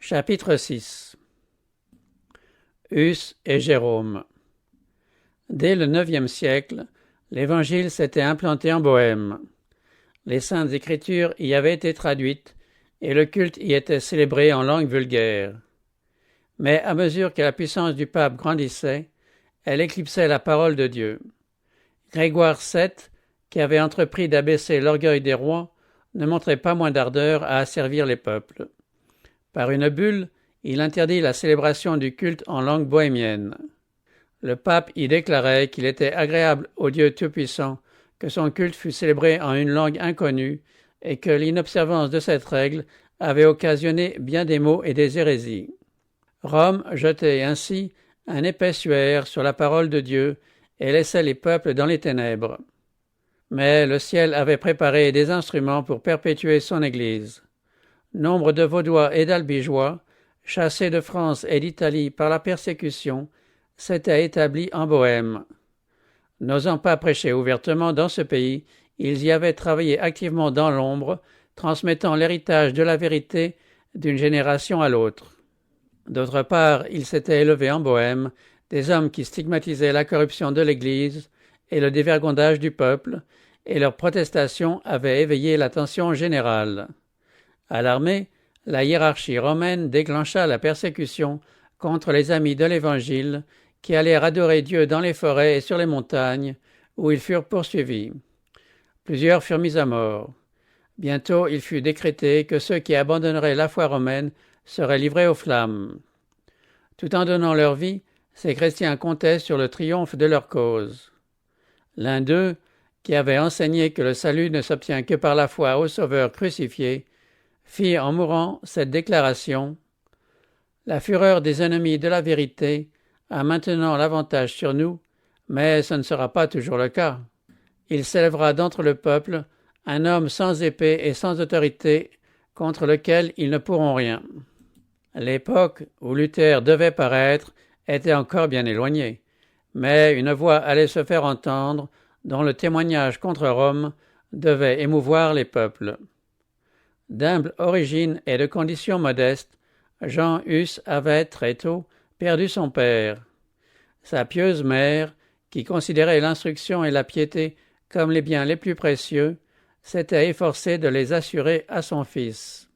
Chapitre 6. Huss et Jérôme. Dès le IXe siècle, l'Évangile s'était implanté en Bohême. Les Saintes Écritures y avaient été traduites et le culte y était célébré en langue vulgaire. Mais à mesure que la puissance du pape grandissait, elle éclipsait la parole de Dieu. Grégoire VII, qui avait entrepris d'abaisser l'orgueil des rois, ne montrait pas moins d'ardeur à asservir les peuples. Par une bulle, il interdit la célébration du culte en langue bohémienne. Le pape y déclarait qu'il était agréable au Dieu Tout-Puissant que son culte fût célébré en une langue inconnue et que l'inobservance de cette règle avait occasionné bien des maux et des hérésies. Rome jetait ainsi un épais suaire sur la parole de Dieu et laissait les peuples dans les ténèbres. Mais le ciel avait préparé des instruments pour perpétuer son Église. Nombre de Vaudois et d'Albigeois, chassés de France et d'Italie par la persécution, s'étaient établis en Bohême. N'osant pas prêcher ouvertement dans ce pays, ils y avaient travaillé activement dans l'ombre, transmettant l'héritage de la vérité d'une génération à l'autre. D'autre part, il s'était élevé en Bohême des hommes qui stigmatisaient la corruption de l'Église et le dévergondage du peuple, et leurs protestations avaient éveillé l'attention générale. À l'armée, la hiérarchie romaine déclencha la persécution contre les amis de l'Évangile qui allèrent adorer Dieu dans les forêts et sur les montagnes, où ils furent poursuivis. Plusieurs furent mis à mort. Bientôt, il fut décrété que ceux qui abandonneraient la foi romaine seraient livrés aux flammes. Tout en donnant leur vie, ces chrétiens comptaient sur le triomphe de leur cause. L'un d'eux, qui avait enseigné que le salut ne s'obtient que par la foi au Sauveur crucifié, fit en mourant cette déclaration : « La fureur des ennemis de la vérité a maintenant l'avantage sur nous, mais ce ne sera pas toujours le cas. Il s'élèvera d'entre le peuple un homme sans épée et sans autorité contre lequel ils ne pourront rien. » L'époque où Luther devait paraître était encore bien éloignée, mais une voix allait se faire entendre dont le témoignage contre Rome devait émouvoir les peuples. D'humble origine et de condition modeste, Jean Hus avait, très tôt, perdu son père. Sa pieuse mère, qui considérait l'instruction et la piété comme les biens les plus précieux, s'était efforcée de les assurer à son fils.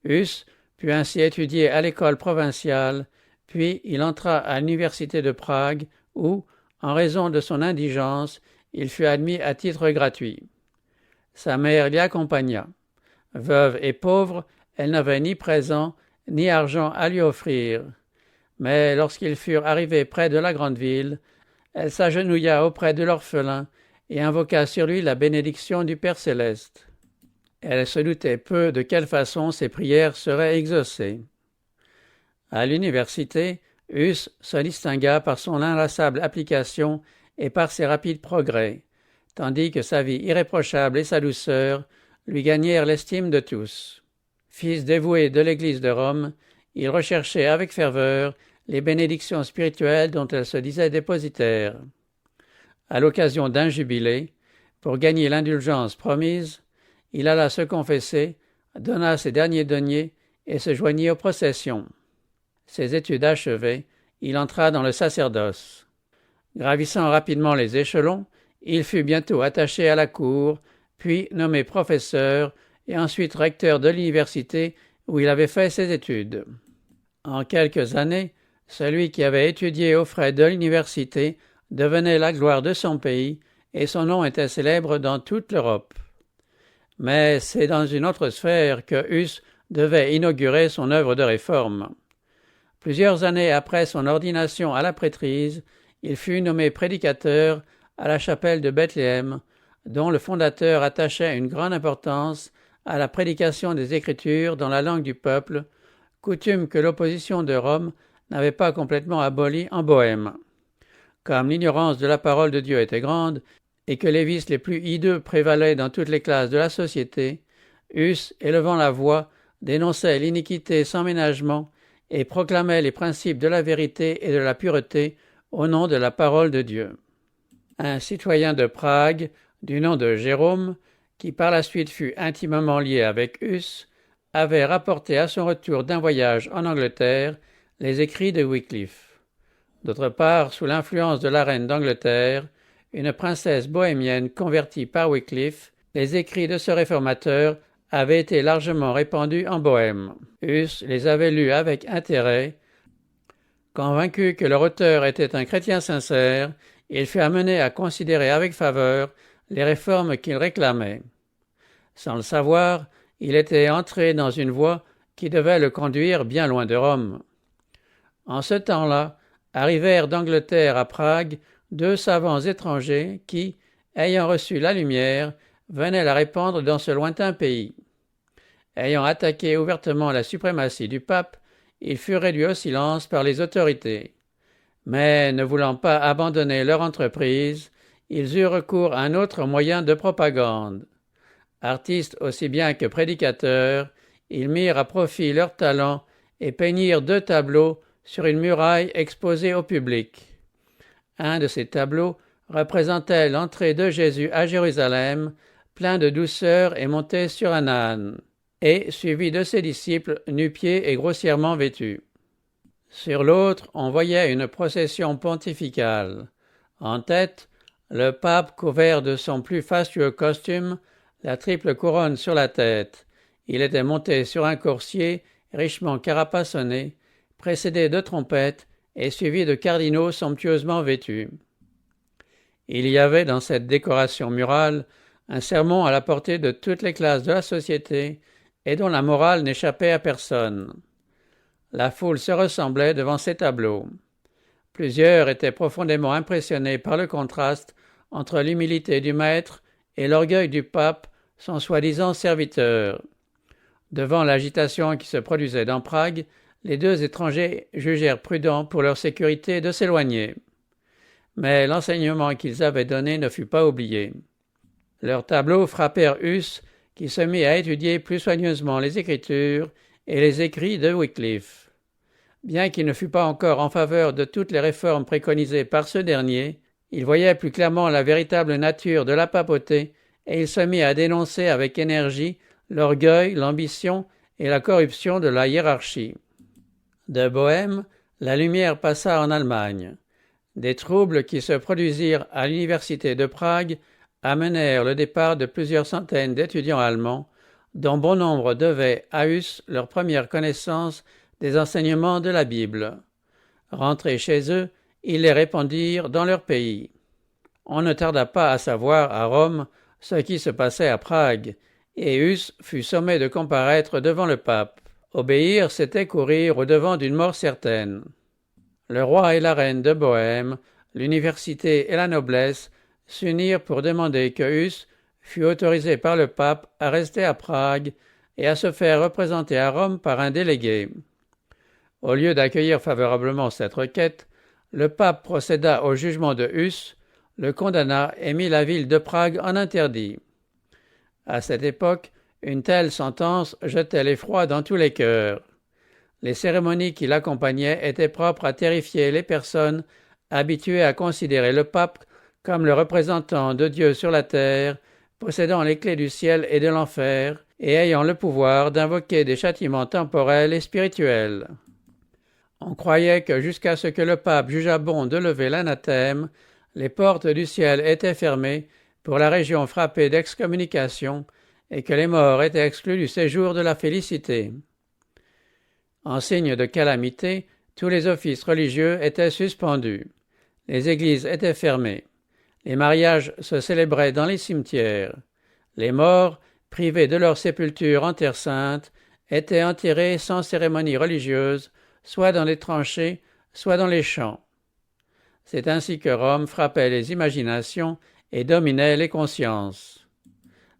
Hus put ainsi étudier à l'école provinciale, puis il entra à l'université de Prague où, en raison de son indigence, il fut admis à titre gratuit. Sa mère l'y accompagna. Veuve et pauvre, elle n'avait ni présent ni argent à lui offrir. Mais lorsqu'ils furent arrivés près de la grande ville, elle s'agenouilla auprès de l'orphelin et invoqua sur lui la bénédiction du Père céleste. Elle se doutait peu de quelle façon ses prières seraient exaucées. À l'université, Hus se distingua par son inlassable application et par ses rapides progrès, tandis que sa vie irréprochable et sa douceur lui gagnèrent l'estime de tous. Fils dévoué de l'Église de Rome, il recherchait avec ferveur les bénédictions spirituelles dont elle se disait dépositaire. À l'occasion d'un jubilé, pour gagner l'indulgence promise, il alla se confesser, donna ses derniers deniers et se joignit aux processions. Ses études achevées, il entra dans le sacerdoce. Gravissant rapidement les échelons, il fut bientôt attaché à la cour, puis nommé professeur et ensuite recteur de l'université où il avait fait ses études. En quelques années, celui qui avait étudié aux frais de l'université devenait la gloire de son pays et son nom était célèbre dans toute l'Europe. Mais c'est dans une autre sphère que Hus devait inaugurer son œuvre de réforme. Plusieurs années après son ordination à la prêtrise, il fut nommé prédicateur à la chapelle de Bethléem, dont le fondateur attachait une grande importance à la prédication des Écritures dans la langue du peuple, coutume que l'opposition de Rome n'avait pas complètement abolie en Bohême. Comme l'ignorance de la parole de Dieu était grande et que les vices les plus hideux prévalaient dans toutes les classes de la société, Hus, élevant la voix, dénonçait l'iniquité sans ménagement et proclamait les principes de la vérité et de la pureté au nom de la parole de Dieu. Un citoyen de Prague, du nom de Jérôme, qui par la suite fut intimement lié avec Hus, avait rapporté à son retour d'un voyage en Angleterre les écrits de Wycliffe. D'autre part, sous l'influence de la reine d'Angleterre, une princesse bohémienne convertie par Wycliffe, les écrits de ce réformateur avaient été largement répandus en Bohême. Huss les avait lus avec intérêt. Convaincu que leur auteur était un chrétien sincère, il fut amené à considérer avec faveur les réformes qu'il réclamait. Sans le savoir, il était entré dans une voie qui devait le conduire bien loin de Rome. En ce temps-là, arrivèrent d'Angleterre à Prague 2 savants étrangers qui, ayant reçu la lumière, venaient la répandre dans ce lointain pays. Ayant attaqué ouvertement la suprématie du pape, ils furent réduits au silence par les autorités. Mais, ne voulant pas abandonner leur entreprise, ils eurent recours à un autre moyen de propagande. Artistes aussi bien que prédicateurs, ils mirent à profit leur talent et peignirent 2 tableaux sur une muraille exposée au public. Un de ces tableaux représentait l'entrée de Jésus à Jérusalem, plein de douceur et monté sur un âne, et suivi de ses disciples nu-pieds et grossièrement vêtus. Sur l'autre, on voyait une procession pontificale. En tête, le pape couvert de son plus fastueux costume, la triple couronne sur la tête. Il était monté sur un coursier richement carapassonné, précédé de trompettes et suivi de cardinaux somptueusement vêtus. Il y avait dans cette décoration murale un sermon à la portée de toutes les classes de la société et dont la morale n'échappait à personne. La foule se ressemblait devant ces tableaux. Plusieurs étaient profondément impressionnés par le contraste entre l'humilité du maître et l'orgueil du pape, son soi-disant serviteur. Devant l'agitation qui se produisait dans Prague, les 2 étrangers jugèrent prudent pour leur sécurité de s'éloigner. Mais l'enseignement qu'ils avaient donné ne fut pas oublié. Leurs tableaux frappèrent Huss, qui se mit à étudier plus soigneusement les Écritures et les écrits de Wycliffe. Bien qu'il ne fût pas encore en faveur de toutes les réformes préconisées par ce dernier, il voyait plus clairement la véritable nature de la papauté et il se mit à dénoncer avec énergie l'orgueil, l'ambition et la corruption de la hiérarchie. De Bohême, la lumière passa en Allemagne. Des troubles qui se produisirent à l'université de Prague amenèrent le départ de plusieurs centaines d'étudiants allemands, dont bon nombre devaient à Huss leur première connaissance des enseignements de la Bible. Rentrés chez eux, ils les répandirent dans leur pays. On ne tarda pas à savoir à Rome ce qui se passait à Prague, et Huss fut sommé de comparaître devant le pape. Obéir, c'était courir au-devant d'une mort certaine. Le roi et la reine de Bohême, l'université et la noblesse s'unirent pour demander que Huss fût autorisé par le pape à rester à Prague et à se faire représenter à Rome par un délégué. Au lieu d'accueillir favorablement cette requête, le pape procéda au jugement de Huss, le condamna et mit la ville de Prague en interdit. À cette époque, une telle sentence jetait l'effroi dans tous les cœurs. Les cérémonies qui l'accompagnaient étaient propres à terrifier les personnes habituées à considérer le pape comme le représentant de Dieu sur la terre, possédant les clés du ciel et de l'enfer, et ayant le pouvoir d'invoquer des châtiments temporels et spirituels. On croyait que jusqu'à ce que le pape jugeât bon de lever l'anathème, les portes du ciel étaient fermées pour la région frappée d'excommunication et que les morts étaient exclus du séjour de la félicité. En signe de calamité, tous les offices religieux étaient suspendus. Les églises étaient fermées. Les mariages se célébraient dans les cimetières. Les morts, privés de leur sépulture en terre sainte, étaient enterrés sans cérémonie religieuse, soit dans les tranchées, soit dans les champs. C'est ainsi que Rome frappait les imaginations et dominait les consciences.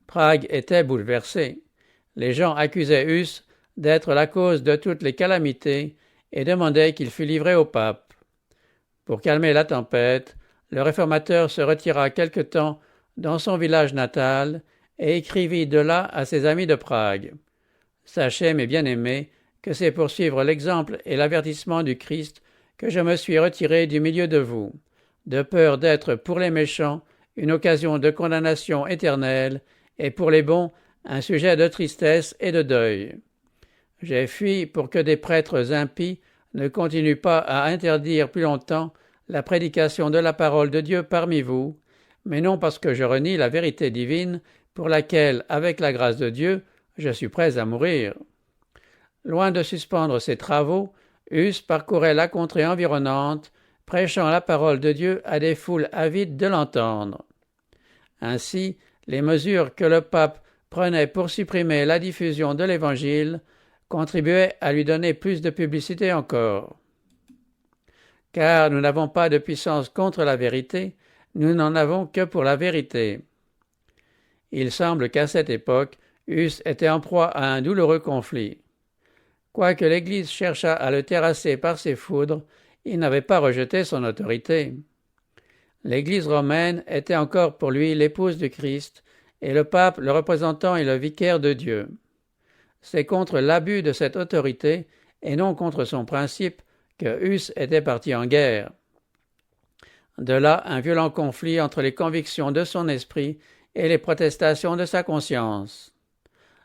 Prague était bouleversée. Les gens accusaient Huss d'être la cause de toutes les calamités et demandaient qu'il fût livré au pape. Pour calmer la tempête, le réformateur se retira quelque temps dans son village natal et écrivit de là à ses amis de Prague. « Sachez, mes bien-aimés, que c'est pour suivre l'exemple et l'avertissement du Christ que je me suis retiré du milieu de vous, de peur d'être pour les méchants une occasion de condamnation éternelle et pour les bons un sujet de tristesse et de deuil. J'ai fui pour que des prêtres impies ne continuent pas à interdire plus longtemps la prédication de la parole de Dieu parmi vous, mais non parce que je renie la vérité divine pour laquelle, avec la grâce de Dieu, je suis prêt à mourir. » Loin de suspendre ses travaux, Huss parcourait la contrée environnante, prêchant la parole de Dieu à des foules avides de l'entendre. Ainsi, les mesures que le pape prenait pour supprimer la diffusion de l'Évangile contribuaient à lui donner plus de publicité encore. Car nous n'avons pas de puissance contre la vérité, nous n'en avons que pour la vérité. Il semble qu'à cette époque, Huss était en proie à un douloureux conflit. Quoique l'Église cherchât à le terrasser par ses foudres, il n'avait pas rejeté son autorité. L'Église romaine était encore pour lui l'épouse du Christ, et le pape le représentant et le vicaire de Dieu. C'est contre l'abus de cette autorité, et non contre son principe, que Huss était parti en guerre. De là un violent conflit entre les convictions de son esprit et les protestations de sa conscience.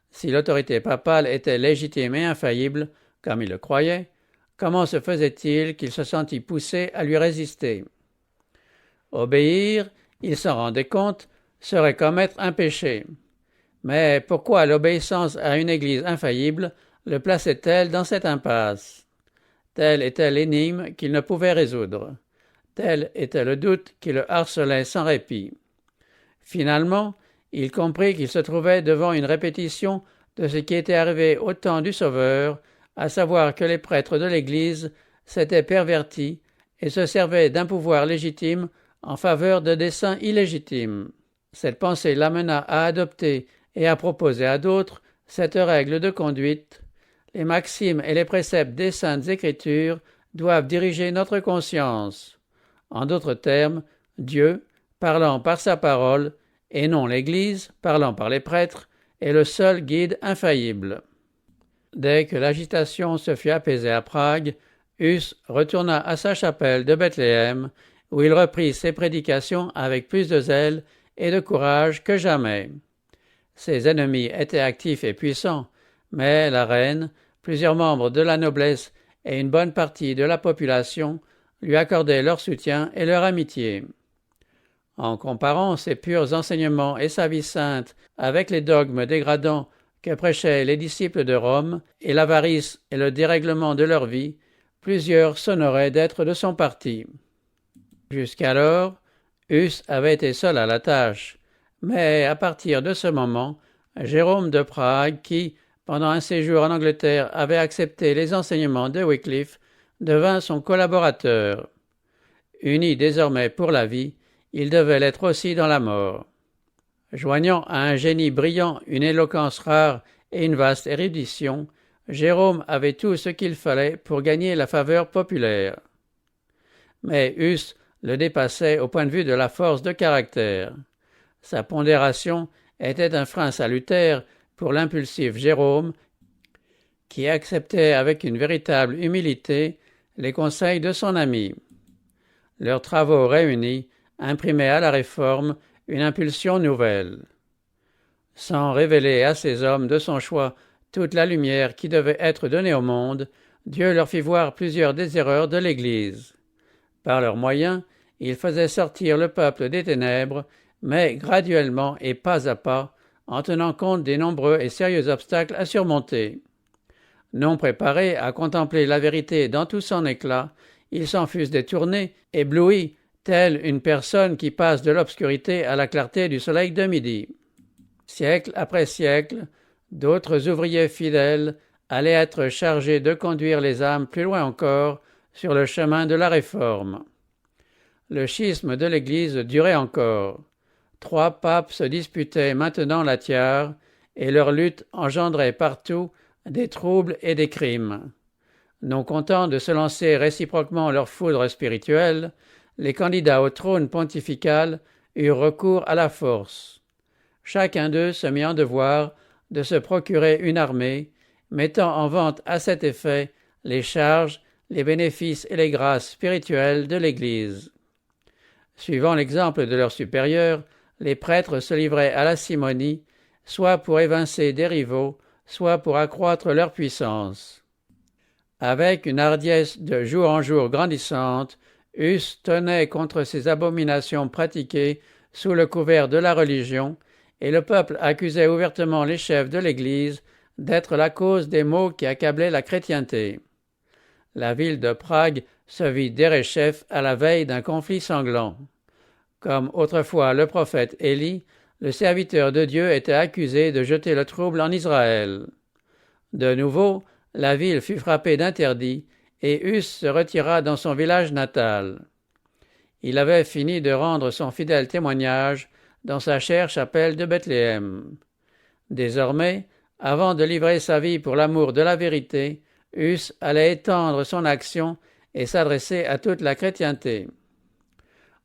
Si l'autorité papale était légitime et infaillible, comme il le croyait, comment se faisait-il qu'il se sentît poussé à lui résister? Obéir, il s'en rendait compte, serait commettre un péché. Mais pourquoi l'obéissance à une Église infaillible le plaçait-elle dans cette impasse? Telle était l'énigme qu'il ne pouvait résoudre. Tel était le doute qui le harcelait sans répit. Finalement, il comprit qu'il se trouvait devant une répétition de ce qui était arrivé au temps du Sauveur, à savoir que les prêtres de l'Église s'étaient pervertis et se servaient d'un pouvoir légitime en faveur de desseins illégitimes. Cette pensée l'amena à adopter et à proposer à d'autres cette règle de conduite. Les maximes et les préceptes des Saintes Écritures doivent diriger notre conscience. En d'autres termes, Dieu, parlant par sa parole, et non l'Église, parlant par les prêtres, est le seul guide infaillible. Dès que l'agitation se fut apaisée à Prague, Huss retourna à sa chapelle de Bethléem, où il reprit ses prédications avec plus de zèle et de courage que jamais. Ses ennemis étaient actifs et puissants, mais la reine, plusieurs membres de la noblesse et une bonne partie de la population lui accordaient leur soutien et leur amitié. En comparant ses purs enseignements et sa vie sainte avec les dogmes dégradants que prêchaient les disciples de Rome et l'avarice et le dérèglement de leur vie, plusieurs s'honoraient d'être de son parti. Jusqu'alors, Huss avait été seul à la tâche, mais à partir de ce moment, Jérôme de Prague, qui, pendant un séjour en Angleterre, avait accepté les enseignements de Wycliffe, devint son collaborateur. Unis désormais pour la vie, il devait l'être aussi dans la mort. Joignant à un génie brillant une éloquence rare et une vaste érudition, Jérôme avait tout ce qu'il fallait pour gagner la faveur populaire. Mais Huss le dépassait au point de vue de la force de caractère. Sa pondération était un frein salutaire pour l'impulsif Jérôme, qui acceptait avec une véritable humilité les conseils de son ami. Leurs travaux réunis imprimaient à la réforme une impulsion nouvelle. Sans révéler à ces hommes de son choix toute la lumière qui devait être donnée au monde, Dieu leur fit voir plusieurs des erreurs de l'Église. Par leurs moyens, il faisait sortir le peuple des ténèbres, mais graduellement et pas à pas, en tenant compte des nombreux et sérieux obstacles à surmonter. Non préparés à contempler la vérité dans tout son éclat, ils s'en fussent détournés, éblouis, telle une personne qui passe de l'obscurité à la clarté du soleil de midi. Siècle après siècle, d'autres ouvriers fidèles allaient être chargés de conduire les âmes plus loin encore sur le chemin de la réforme. Le schisme de l'Église durait encore. 3 papes se disputaient maintenant la tiare, et leur lutte engendrait partout des troubles et des crimes. Non contents de se lancer réciproquement leur foudre spirituelle, les candidats au trône pontifical eurent recours à la force. Chacun d'eux se mit en devoir de se procurer une armée, mettant en vente à cet effet les charges, les bénéfices et les grâces spirituelles de l'Église. Suivant l'exemple de leurs supérieurs, les prêtres se livraient à la simonie, soit pour évincer des rivaux, soit pour accroître leur puissance. Avec une hardiesse de jour en jour grandissante, Huss tenait contre ces abominations pratiquées sous le couvert de la religion, et le peuple accusait ouvertement les chefs de l'Église d'être la cause des maux qui accablaient la chrétienté. La ville de Prague se vit derechef à la veille d'un conflit sanglant. Comme autrefois le prophète Élie, le serviteur de Dieu était accusé de jeter le trouble en Israël. De nouveau, la ville fut frappée d'interdit, et Huss se retira dans son village natal. Il avait fini de rendre son fidèle témoignage dans sa chère chapelle de Bethléem. Désormais, avant de livrer sa vie pour l'amour de la vérité, Huss allait étendre son action et s'adresser à toute la chrétienté.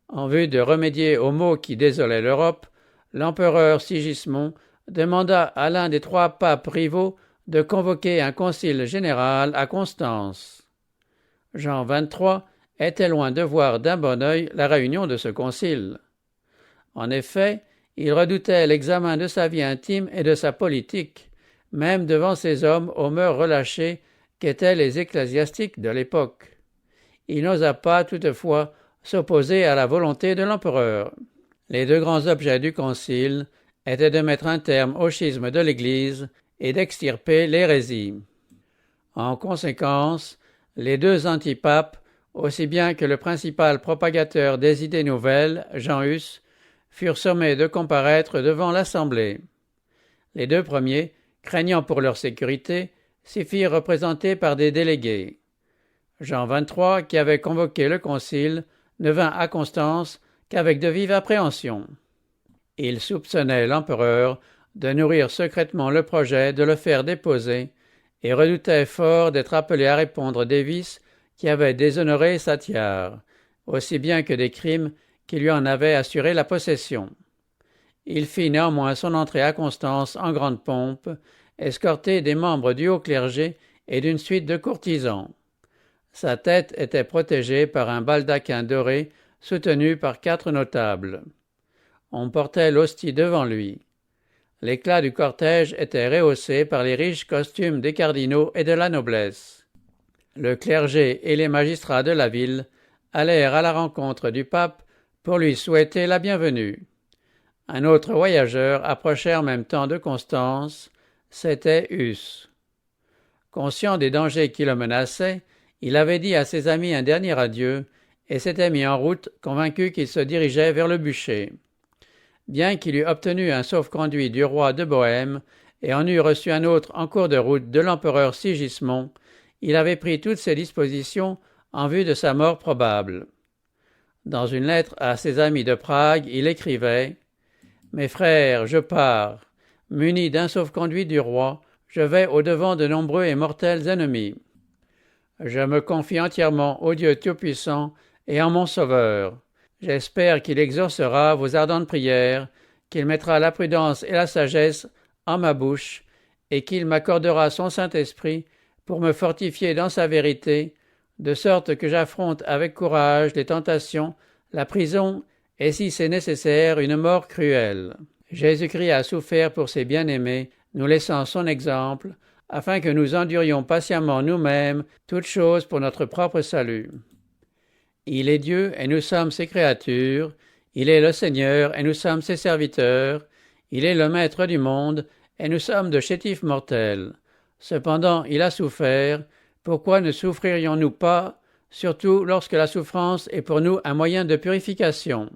En vue de remédier aux maux qui désolaient l'Europe, l'empereur Sigismond demanda à l'un des 3 papes rivaux de convoquer un concile général à Constance. Jean XXIII était loin de voir d'un bon œil la réunion de ce concile. En effet, il redoutait l'examen de sa vie intime et de sa politique, même devant ces hommes aux mœurs relâchées qu'étaient les ecclésiastiques de l'époque. Il n'osa pas, toutefois, s'opposer à la volonté de l'empereur. Les 2 grands objets du concile étaient de mettre un terme au schisme de l'Église et d'extirper l'hérésie. En conséquence, les 2 antipapes, aussi bien que le principal propagateur des idées nouvelles, Jean Hus, furent sommés de comparaître devant l'Assemblée. Les 2 premiers, craignant pour leur sécurité, s'y firent représenter par des délégués. Jean XXIII, qui avait convoqué le concile, ne vint à Constance qu'avec de vives appréhensions. Il soupçonnait l'empereur de nourrir secrètement le projet de le faire déposer et redoutait fort d'être appelé à répondre des vices qui avaient déshonoré sa tiare, aussi bien que des crimes qui lui en avaient assuré la possession. Il fit néanmoins son entrée à Constance en grande pompe, escorté des membres du haut clergé et d'une suite de courtisans. Sa tête était protégée par un baldaquin doré soutenu par 4 notables. On portait l'hostie devant lui. L'éclat du cortège était rehaussé par les riches costumes des cardinaux et de la noblesse. Le clergé et les magistrats de la ville allèrent à la rencontre du pape pour lui souhaiter la bienvenue. Un autre voyageur approchait en même temps de Constance, c'était Huss. Conscient des dangers qui le menaçaient, il avait dit à ses amis un dernier adieu et s'était mis en route, convaincu qu'il se dirigeait vers le bûcher. Bien qu'il eût obtenu un sauf-conduit du roi de Bohême et en eût reçu un autre en cours de route de l'empereur Sigismond, il avait pris toutes ses dispositions en vue de sa mort probable. Dans une lettre à ses amis de Prague, il écrivait « Mes frères, je pars. Muni d'un sauf-conduit du roi, je vais au-devant de nombreux et mortels ennemis. Je me confie entièrement au Dieu Tout-Puissant et en mon Sauveur. J'espère qu'il exaucera vos ardentes prières, qu'il mettra la prudence et la sagesse en ma bouche, et qu'il m'accordera son Saint-Esprit pour me fortifier dans sa vérité, de sorte que j'affronte avec courage les tentations, la prison et, si c'est nécessaire, une mort cruelle. Jésus-Christ a souffert pour ses bien-aimés, nous laissant son exemple, afin que nous endurions patiemment nous-mêmes toutes choses pour notre propre salut. Il est Dieu et nous sommes ses créatures, il est le Seigneur et nous sommes ses serviteurs, il est le Maître du monde et nous sommes de chétifs mortels. Cependant, il a souffert, pourquoi ne souffririons-nous pas, surtout lorsque la souffrance est pour nous un moyen de purification?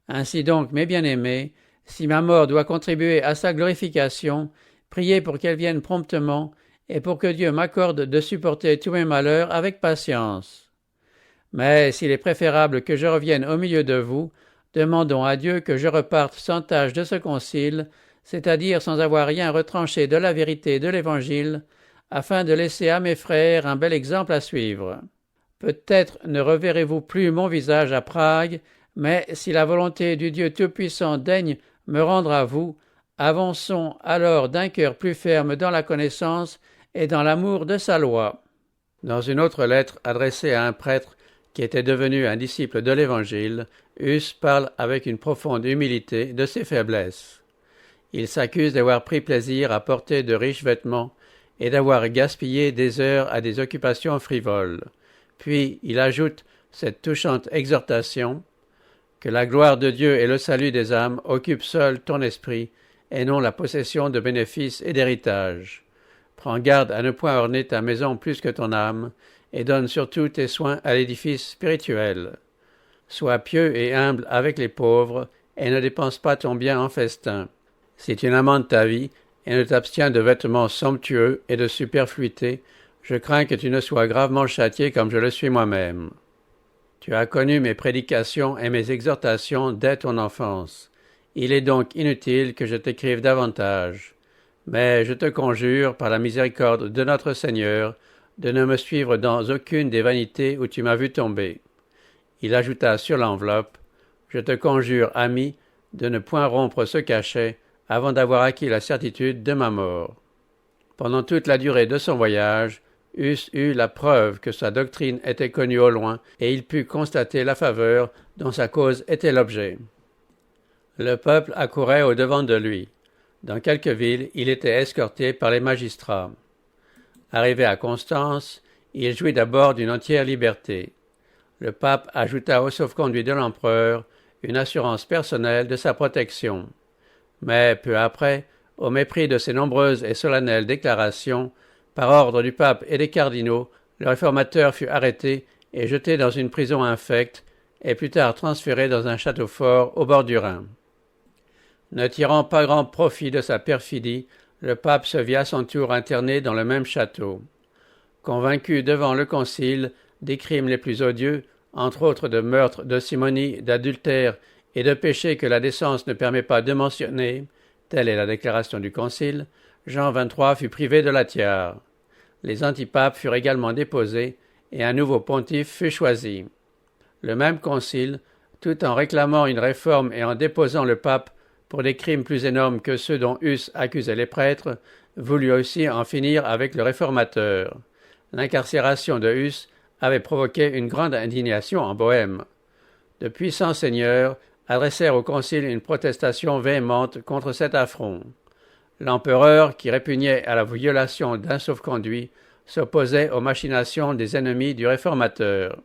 Ainsi donc, mes bien-aimés, si ma mort doit contribuer à sa glorification, priez pour qu'elle vienne promptement et pour que Dieu m'accorde de supporter tous mes malheurs avec patience. Mais s'il est préférable que je revienne au milieu de vous, demandons à Dieu que je reparte sans tâche de ce concile, c'est-à-dire sans avoir rien retranché de la vérité de l'Évangile, afin de laisser à mes frères un bel exemple à suivre. Peut-être ne reverrez-vous plus mon visage à Prague, mais si la volonté du Dieu Tout-Puissant daigne me rendre à vous, avançons alors d'un cœur plus ferme dans la connaissance et dans l'amour de sa loi. » Dans une autre lettre adressée à un prêtre qui était devenu un disciple de l'Évangile, Huss parle avec une profonde humilité de ses faiblesses. Il s'accuse d'avoir pris plaisir à porter de riches vêtements et d'avoir gaspillé des heures à des occupations frivoles. Puis il ajoute cette touchante exhortation que la gloire de Dieu et le salut des âmes occupent seul ton esprit et non la possession de bénéfices et d'héritages. Prends garde à ne point orner ta maison plus que ton âme et donne surtout tes soins à l'édifice spirituel. Sois pieux et humble avec les pauvres et ne dépense pas ton bien en festin. Si tu n'amendes ta vie et ne t'abstiens de vêtements somptueux et de superfluités, je crains que tu ne sois gravement châtié comme je le suis moi-même. Tu as connu mes prédications et mes exhortations dès ton enfance. Il est donc inutile que je t'écrive davantage. Mais je te conjure, par la miséricorde de notre Seigneur, de ne me suivre dans aucune des vanités où tu m'as vu tomber. Il ajouta sur l'enveloppe, « Je te conjure, ami, de ne point rompre ce cachet avant d'avoir acquis la certitude de ma mort. » Pendant toute la durée de son voyage, Huss eut la preuve que sa doctrine était connue au loin, et il put constater la faveur dont sa cause était l'objet. Le peuple accourait au-devant de lui. Dans quelques villes, il était escorté par les magistrats. Arrivé à Constance, il jouit d'abord d'une entière liberté. Le pape ajouta au sauf-conduit de l'empereur une assurance personnelle de sa protection. Mais peu après, au mépris de ses nombreuses et solennelles déclarations, par ordre du pape et des cardinaux, le réformateur fut arrêté et jeté dans une prison infecte et plus tard transféré dans un château fort au bord du Rhin. Ne tirant pas grand profit de sa perfidie, le pape se vit à son tour interné dans le même château. Convaincu devant le concile des crimes les plus odieux, entre autres de meurtre, de simonie, d'adultère et de péchés que la décence ne permet pas de mentionner, telle est la déclaration du concile, Jean XXIII fut privé de la tiare. Les antipapes furent également déposés et un nouveau pontife fut choisi. Le même concile, tout en réclamant une réforme et en déposant le pape pour des crimes plus énormes que ceux dont Huss accusait les prêtres, voulut aussi en finir avec le réformateur. L'incarcération de Huss avait provoqué une grande indignation en Bohême. De puissants seigneurs adressèrent au concile une protestation véhémente contre cet affront. L'empereur, qui répugnait à la violation d'un sauf-conduit, s'opposait aux machinations des ennemis du réformateur.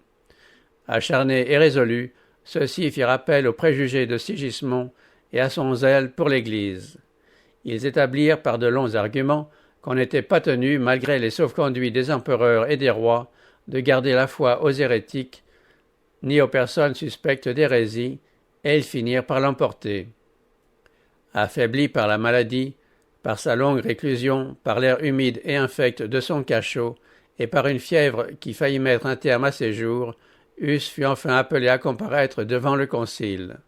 Acharnés et résolus, ceux-ci firent appel aux préjugés de Sigismond et à son zèle pour l'Église. Ils établirent par de longs arguments qu'on n'était pas tenu, malgré les sauf-conduits des empereurs et des rois, de garder la foi aux hérétiques, ni aux personnes suspectes d'hérésie, et ils finirent par l'emporter. Affaibli par la maladie, par sa longue réclusion, par l'air humide et infect de son cachot, et par une fièvre qui faillit mettre un terme à ses jours, Huss fut enfin appelé à comparaître devant le concile.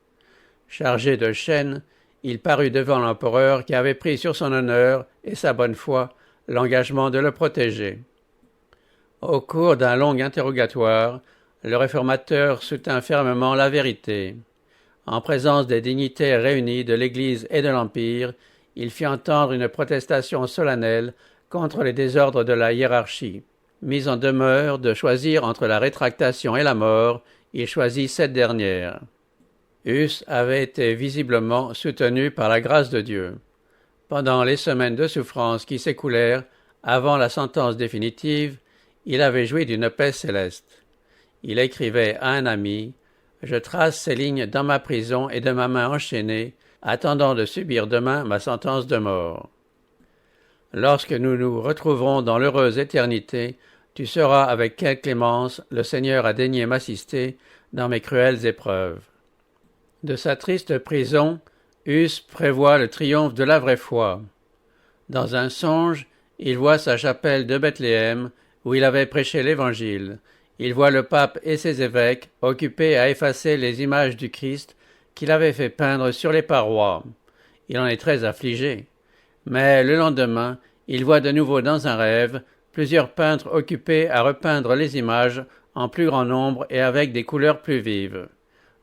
Chargé de chaînes, il parut devant l'empereur qui avait pris sur son honneur et sa bonne foi l'engagement de le protéger. Au cours d'un long interrogatoire, le réformateur soutint fermement la vérité. En présence des dignitaires réunis de l'Église et de l'Empire, il fit entendre une protestation solennelle contre les désordres de la hiérarchie. Mis en demeure de choisir entre la rétractation et la mort, il choisit cette dernière. Huss avait été visiblement soutenu par la grâce de Dieu. Pendant les semaines de souffrance qui s'écoulèrent avant la sentence définitive, il avait joui d'une paix céleste. Il écrivait à un ami « Je trace ces lignes dans ma prison et de ma main enchaînée, attendant de subir demain ma sentence de mort. Lorsque nous nous retrouverons dans l'heureuse éternité, tu sauras avec quelle clémence le Seigneur a daigné m'assister dans mes cruelles épreuves. » De sa triste prison, Huss prévoit le triomphe de la vraie foi. Dans un songe, il voit sa chapelle de Bethléem, où il avait prêché l'Évangile. Il voit le pape et ses évêques occupés à effacer les images du Christ qu'il avait fait peindre sur les parois. Il en est très affligé. Mais le lendemain, il voit de nouveau dans un rêve plusieurs peintres occupés à repeindre les images en plus grand nombre et avec des couleurs plus vives.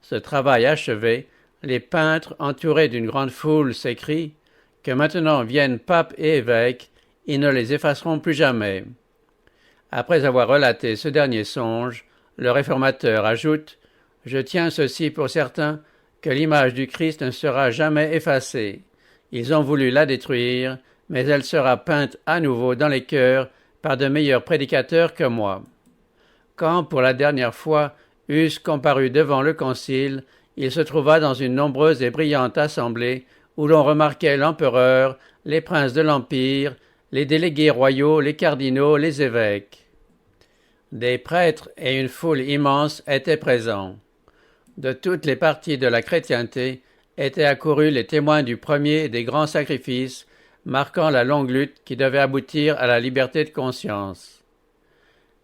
Ce travail achevé, les peintres, entourés d'une grande foule, s'écrient « Que maintenant viennent pape et évêques, ils ne les effaceront plus jamais. » Après avoir relaté ce dernier songe, le réformateur ajoute « Je tiens ceci pour certain, que l'image du Christ ne sera jamais effacée. Ils ont voulu la détruire, mais elle sera peinte à nouveau dans les cœurs par de meilleurs prédicateurs que moi. Quand, pour la dernière fois, Huss comparut devant le concile, il se trouva dans une nombreuse et brillante assemblée où l'on remarquait l'empereur, les princes de l'Empire, les délégués royaux, les cardinaux, les évêques. Des prêtres et une foule immense étaient présents. De toutes les parties de la chrétienté étaient accourus les témoins du premier des grands sacrifices, marquant la longue lutte qui devait aboutir à la liberté de conscience.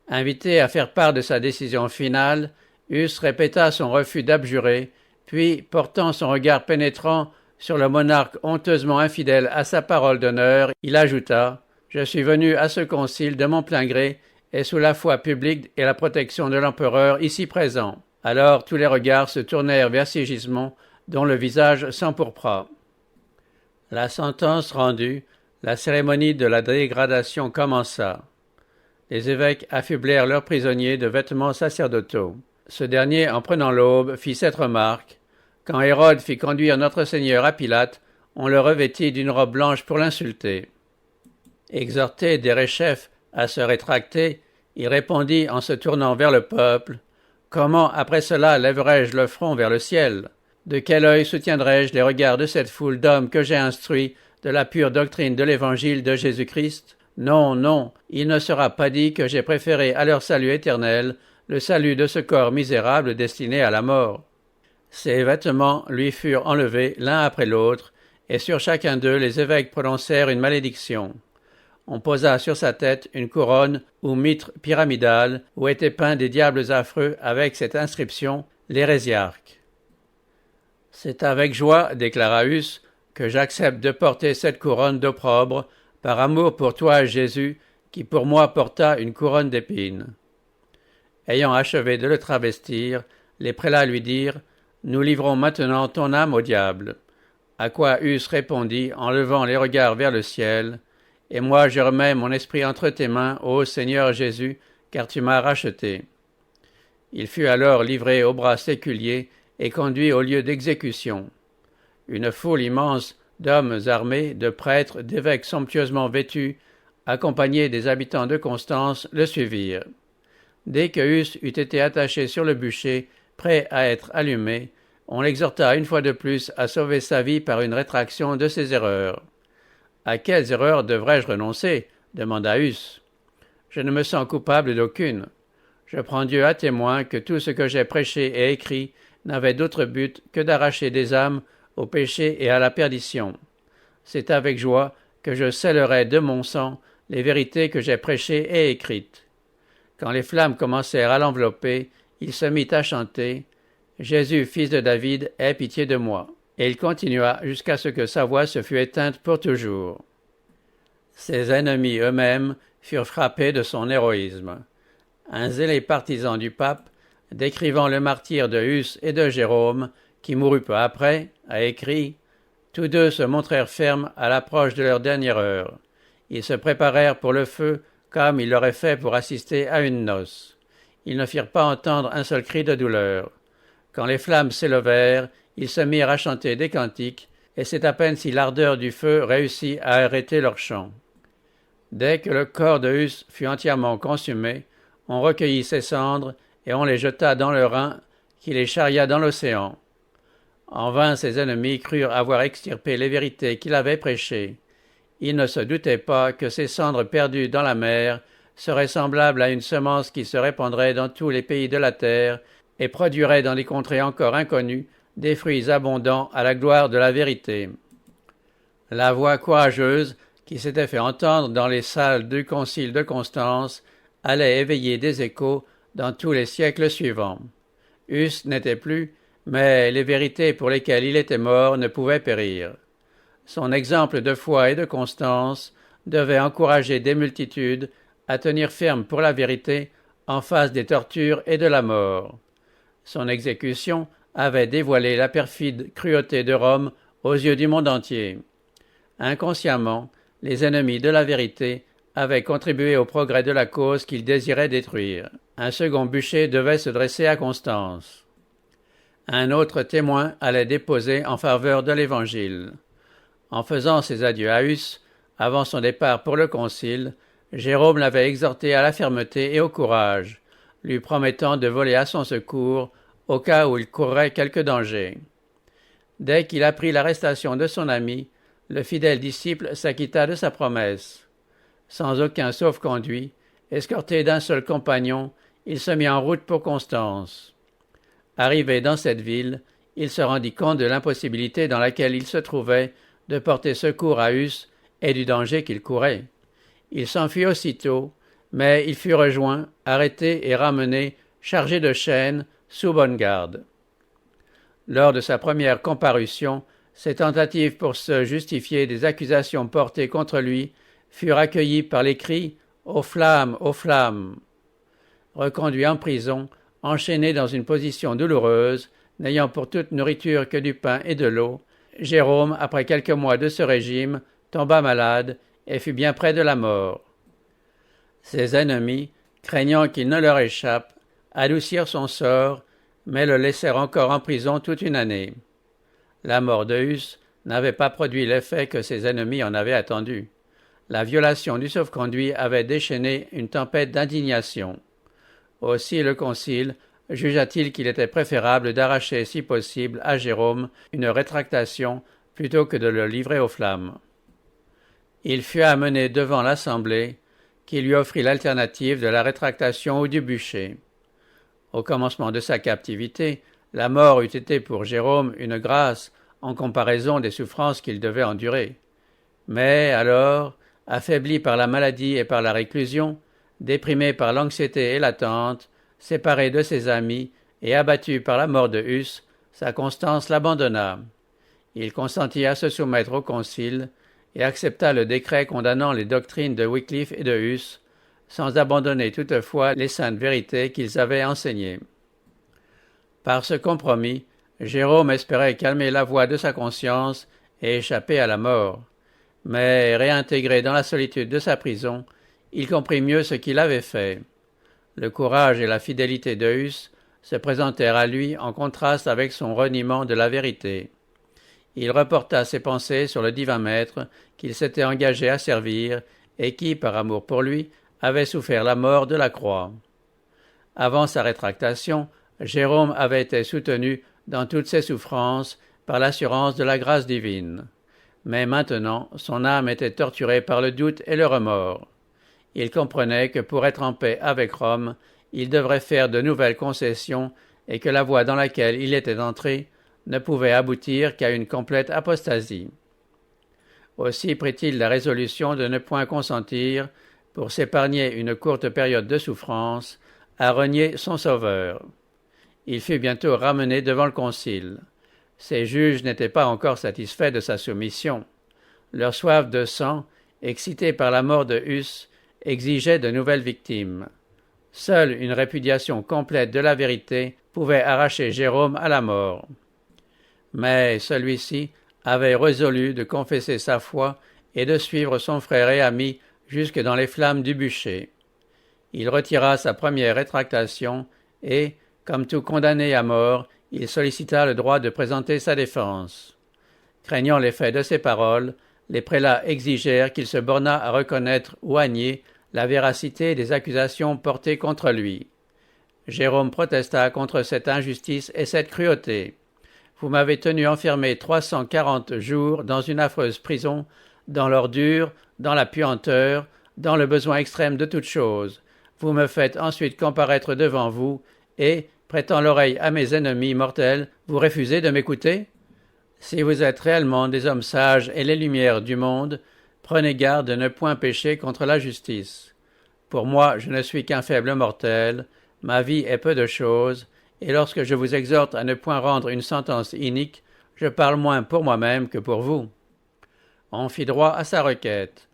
Invité à faire part de sa décision finale, Huss répéta son refus d'abjurer, puis, portant son regard pénétrant sur le monarque honteusement infidèle à sa parole d'honneur, il ajouta « Je suis venu à ce concile de mon plein gré et sous la foi publique et la protection de l'empereur ici présent. » Alors tous les regards se tournèrent vers Sigismond, dont le visage s'empourpra. La sentence rendue, la cérémonie de la dégradation commença. Les évêques affublèrent leurs prisonniers de vêtements sacerdotaux. Ce dernier, en prenant l'aube, fit cette remarque. Quand Hérode fit conduire notre Seigneur à Pilate, on le revêtit d'une robe blanche pour l'insulter. Exhorté Déréchef à se rétracter, il répondit en se tournant vers le peuple. Comment, après cela, lèverai-je le front vers le ciel? De quel œil soutiendrai-je les regards de cette foule d'hommes que j'ai instruits de la pure doctrine de l'Évangile de Jésus-Christ? Non, non, il ne sera pas dit que j'ai préféré à leur salut éternel le salut de ce corps misérable destiné à la mort. Ses vêtements lui furent enlevés l'un après l'autre, et sur chacun d'eux les évêques prononcèrent une malédiction. On posa sur sa tête une couronne ou mitre pyramidale où étaient peints des diables affreux avec cette inscription « L'hérésiarque ». « C'est avec joie, déclara Huss, que j'accepte de porter cette couronne d'opprobre, par amour pour toi, Jésus, qui pour moi porta une couronne d'épines. » Ayant achevé de le travestir, les prélats lui dirent « Nous livrons maintenant ton âme au diable. » À quoi Huss répondit en levant les regards vers le ciel « Et moi je remets mon esprit entre tes mains, ô Seigneur Jésus, car tu m'as racheté. » Il fut alors livré aux bras séculiers et conduit au lieu d'exécution. Une foule immense d'hommes armés, de prêtres, d'évêques somptueusement vêtus, accompagnés des habitants de Constance, le suivirent. Dès que Huss eut été attaché sur le bûcher, prêt à être allumé, on l'exhorta une fois de plus à sauver sa vie par une rétraction de ses erreurs. « À quelles erreurs devrais-je renoncer ?» demanda Huss. « Je ne me sens coupable d'aucune. Je prends Dieu à témoin que tout ce que j'ai prêché et écrit n'avait d'autre but que d'arracher des âmes au péché et à la perdition. C'est avec joie que je scellerai de mon sang les vérités que j'ai prêchées et écrites. » Quand les flammes commencèrent à l'envelopper, il se mit à chanter « Jésus, fils de David, aie pitié de moi ». Et il continua jusqu'à ce que sa voix se fût éteinte pour toujours. Ses ennemis eux-mêmes furent frappés de son héroïsme. Un zélé partisan du pape, décrivant le martyre de Huss et de Jérôme, qui mourut peu après, a écrit « Tous deux se montrèrent fermes à l'approche de leur dernière heure. Ils se préparèrent pour le feu comme ils l'auraient fait pour assister à une noce. Ils ne firent pas entendre un seul cri de douleur. Quand les flammes s'élevèrent, ils se mirent à chanter des cantiques, et c'est à peine si l'ardeur du feu réussit à arrêter leur chant. Dès que le corps de Huss fut entièrement consumé, on recueillit ses cendres et on les jeta dans le Rhin, qui les charria dans l'océan. En vain ses ennemis crurent avoir extirpé les vérités qu'il avait prêchées. Ils ne se doutaient pas que ces cendres perdues dans la mer seraient semblables à une semence qui se répandrait dans tous les pays de la terre et produirait dans des contrées encore inconnues des fruits abondants à la gloire de la vérité. La voix courageuse qui s'était fait entendre dans les salles du concile de Constance allait éveiller des échos dans tous les siècles suivants. Huss n'était plus, mais les vérités pour lesquelles il était mort ne pouvaient périr. Son exemple de foi et de constance devait encourager des multitudes à tenir ferme pour la vérité en face des tortures et de la mort. Son exécution avait dévoilé la perfide cruauté de Rome aux yeux du monde entier. Inconsciemment, les ennemis de la vérité avaient contribué au progrès de la cause qu'ils désiraient détruire. Un second bûcher devait se dresser à Constance. Un autre témoin allait déposer en faveur de l'Évangile. En faisant ses adieux à Huss, avant son départ pour le concile, Jérôme l'avait exhorté à la fermeté et au courage, lui promettant de voler à son secours au cas où il courrait quelque danger. Dès qu'il apprit l'arrestation de son ami, le fidèle disciple s'acquitta de sa promesse. Sans aucun sauf-conduit, escorté d'un seul compagnon, il se mit en route pour Constance. Arrivé dans cette ville, il se rendit compte de l'impossibilité dans laquelle il se trouvait de porter secours à Huss et du danger qu'il courait. Il s'enfuit aussitôt, mais il fut rejoint, arrêté et ramené, chargé de chaînes, sous bonne garde. Lors de sa première comparution, ses tentatives pour se justifier des accusations portées contre lui furent accueillies par les cris « Aux flammes, aux flammes !» Reconduit en prison, enchaîné dans une position douloureuse, n'ayant pour toute nourriture que du pain et de l'eau, Jérôme, après quelques mois de ce régime, tomba malade et fut bien près de la mort. Ses ennemis, craignant qu'il ne leur échappe, adoucirent son sort, mais le laissèrent encore en prison toute une année. La mort de Huss n'avait pas produit l'effet que ses ennemis en avaient attendu. La violation du sauf-conduit avait déchaîné une tempête d'indignation. Aussi le concile jugea-t-il qu'il était préférable d'arracher si possible à Jérôme une rétractation plutôt que de le livrer aux flammes. Il fut amené devant l'Assemblée, qui lui offrit l'alternative de la rétractation ou du bûcher. Au commencement de sa captivité, la mort eût été pour Jérôme une grâce en comparaison des souffrances qu'il devait endurer. Mais alors, affaibli par la maladie et par la réclusion, déprimé par l'anxiété et l'attente, séparé de ses amis et abattu par la mort de Huss, sa constance l'abandonna. Il consentit à se soumettre au concile et accepta le décret condamnant les doctrines de Wycliffe et de Huss, sans abandonner toutefois les saintes vérités qu'ils avaient enseignées. Par ce compromis, Jérôme espérait calmer la voix de sa conscience et échapper à la mort. Mais réintégré dans la solitude de sa prison, il comprit mieux ce qu'il avait fait. Le courage et la fidélité de Huss se présentèrent à lui en contraste avec son reniement de la vérité. Il reporta ses pensées sur le divin maître qu'il s'était engagé à servir et qui, par amour pour lui, avait souffert la mort de la croix. Avant sa rétractation, Jérôme avait été soutenu dans toutes ses souffrances par l'assurance de la grâce divine. Mais maintenant, son âme était torturée par le doute et le remords. Il comprenait que pour être en paix avec Rome, il devrait faire de nouvelles concessions et que la voie dans laquelle il était entré ne pouvait aboutir qu'à une complète apostasie. Aussi prit-il la résolution de ne point consentir, pour s'épargner une courte période de souffrance, à renier son Sauveur. Il fut bientôt ramené devant le concile. Ses juges n'étaient pas encore satisfaits de sa soumission. Leur soif de sang, excitée par la mort de Huss, exigeait de nouvelles victimes. Seule une répudiation complète de la vérité pouvait arracher Jérôme à la mort. Mais celui-ci avait résolu de confesser sa foi et de suivre son frère et ami jusque dans les flammes du bûcher. Il retira sa première rétractation et, comme tout condamné à mort, il sollicita le droit de présenter sa défense. Craignant l'effet de ses paroles, les prélats exigèrent qu'il se bornât à reconnaître ou à nier la véracité des accusations portées contre lui. Jérôme protesta contre cette injustice et cette cruauté. « Vous m'avez tenu enfermé 340 jours dans une affreuse prison, dans l'ordure, dans la puanteur, dans le besoin extrême de toute chose. Vous me faites ensuite comparaître devant vous, et, prêtant l'oreille à mes ennemis mortels, vous refusez de m'écouter? Si vous êtes réellement des hommes sages et les lumières du monde, prenez garde de ne point pécher contre la justice. Pour moi, je ne suis qu'un faible mortel, ma vie est peu de chose, et lorsque je vous exhorte à ne point rendre une sentence inique, je parle moins pour moi-même que pour vous. » On fit droit à sa requête.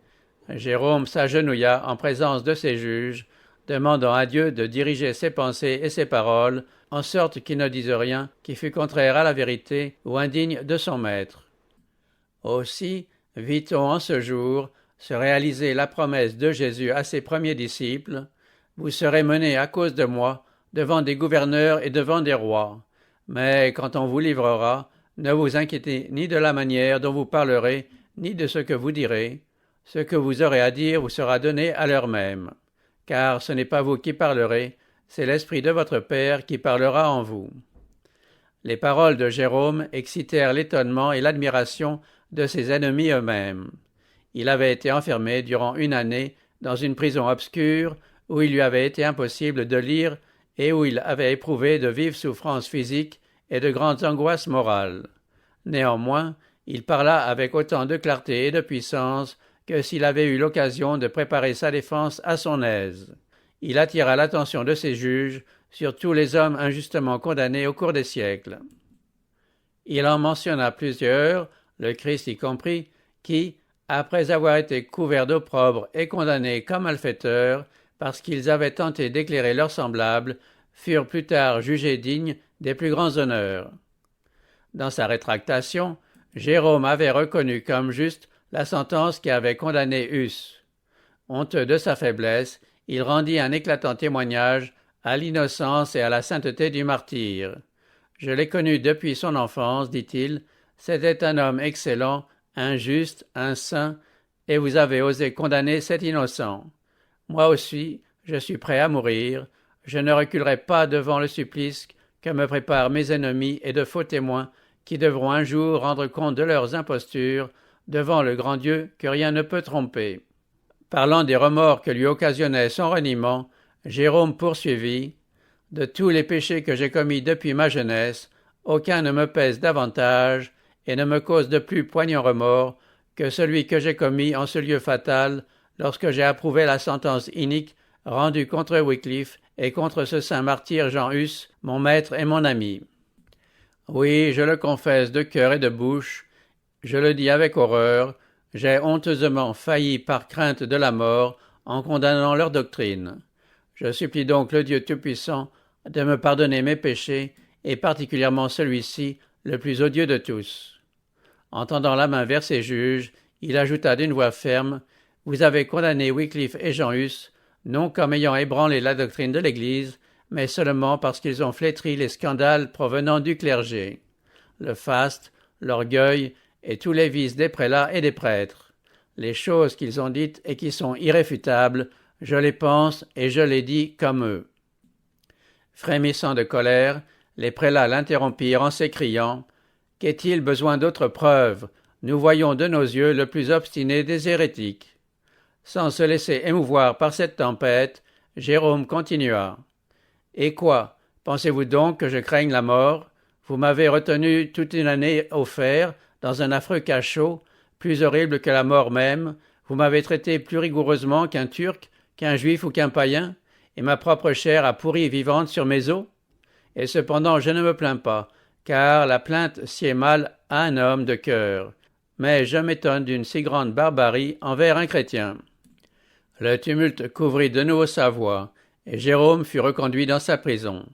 Jérôme s'agenouilla en présence de ses juges, demandant à Dieu de diriger ses pensées et ses paroles, en sorte qu'il ne dise rien qui fût contraire à la vérité ou indigne de son maître. Aussi, vit-on en ce jour se réaliser la promesse de Jésus à ses premiers disciples, « Vous serez menés à cause de moi devant des gouverneurs et devant des rois. Mais quand on vous livrera, ne vous inquiétez ni de la manière dont vous parlerez, ni de ce que vous direz. Ce que vous aurez à dire vous sera donné à l'heure même. Car ce n'est pas vous qui parlerez, c'est l'Esprit de votre Père qui parlera en vous. » Les paroles de Jérôme excitèrent l'étonnement et l'admiration de ses ennemis eux-mêmes. Il avait été enfermé durant 1 année dans une prison obscure où il lui avait été impossible de lire et où il avait éprouvé de vives souffrances physiques et de grandes angoisses morales. Néanmoins, il parla avec autant de clarté et de puissance que s'il avait eu l'occasion de préparer sa défense à son aise. Il attira l'attention de ses juges sur tous les hommes injustement condamnés au cours des siècles. Il en mentionna plusieurs, le Christ y compris, qui, après avoir été couverts d'opprobre et condamnés comme malfaiteurs, parce qu'ils avaient tenté d'éclairer leurs semblables, furent plus tard jugés dignes des plus grands honneurs. Dans sa rétractation, Jérôme avait reconnu comme juste la sentence qui avait condamné Huss. Honteux de sa faiblesse, il rendit un éclatant témoignage à l'innocence et à la sainteté du martyr. « Je l'ai connu depuis son enfance, dit-il, c'était un homme excellent, un juste, un saint, et vous avez osé condamner cet innocent. Moi aussi, je suis prêt à mourir, je ne reculerai pas devant le supplice que me préparent mes ennemis et de faux témoins qui devront un jour rendre compte de leurs impostures devant le grand Dieu que rien ne peut tromper. » Parlant des remords que lui occasionnait son reniement, Jérôme poursuivit « De tous les péchés que j'ai commis depuis ma jeunesse, aucun ne me pèse davantage et ne me cause de plus poignants remords que celui que j'ai commis en ce lieu fatal lorsque j'ai approuvé la sentence inique rendue contre Wycliffe et contre ce saint martyr Jean Hus, mon maître et mon ami. Oui, je le confesse de cœur et de bouche, je le dis avec horreur, j'ai honteusement failli par crainte de la mort en condamnant leur doctrine. Je supplie donc le Dieu Tout-Puissant de me pardonner mes péchés, et particulièrement celui-ci, le plus odieux de tous. » En tendant la main vers ses juges, il ajouta d'une voix ferme « Vous avez condamné Wycliffe et Jean Hus, non comme ayant ébranlé la doctrine de l'Église, mais seulement parce qu'ils ont flétri les scandales provenant du clergé, le faste, l'orgueil et tous les vices des prélats et des prêtres. Les choses qu'ils ont dites et qui sont irréfutables, je les pense et je les dis comme eux. » Frémissant de colère, les prélats l'interrompirent en s'écriant « Qu'est-il besoin d'autres preuves? Nous voyons de nos yeux le plus obstiné des hérétiques. » Sans se laisser émouvoir par cette tempête, Jérôme continua. « Et quoi? Pensez-vous donc que je craigne la mort? Vous m'avez retenu toute 1 année au fer, dans un affreux cachot, plus horrible que la mort même. Vous m'avez traité plus rigoureusement qu'un Turc, qu'un Juif ou qu'un païen, et ma propre chair a pourri vivante sur mes os. Et cependant je ne me plains pas, car la plainte sied mal à un homme de cœur. Mais je m'étonne d'une si grande barbarie envers un chrétien. » Le tumulte couvrit de nouveau sa voix, et Jérôme fut reconduit dans sa prison.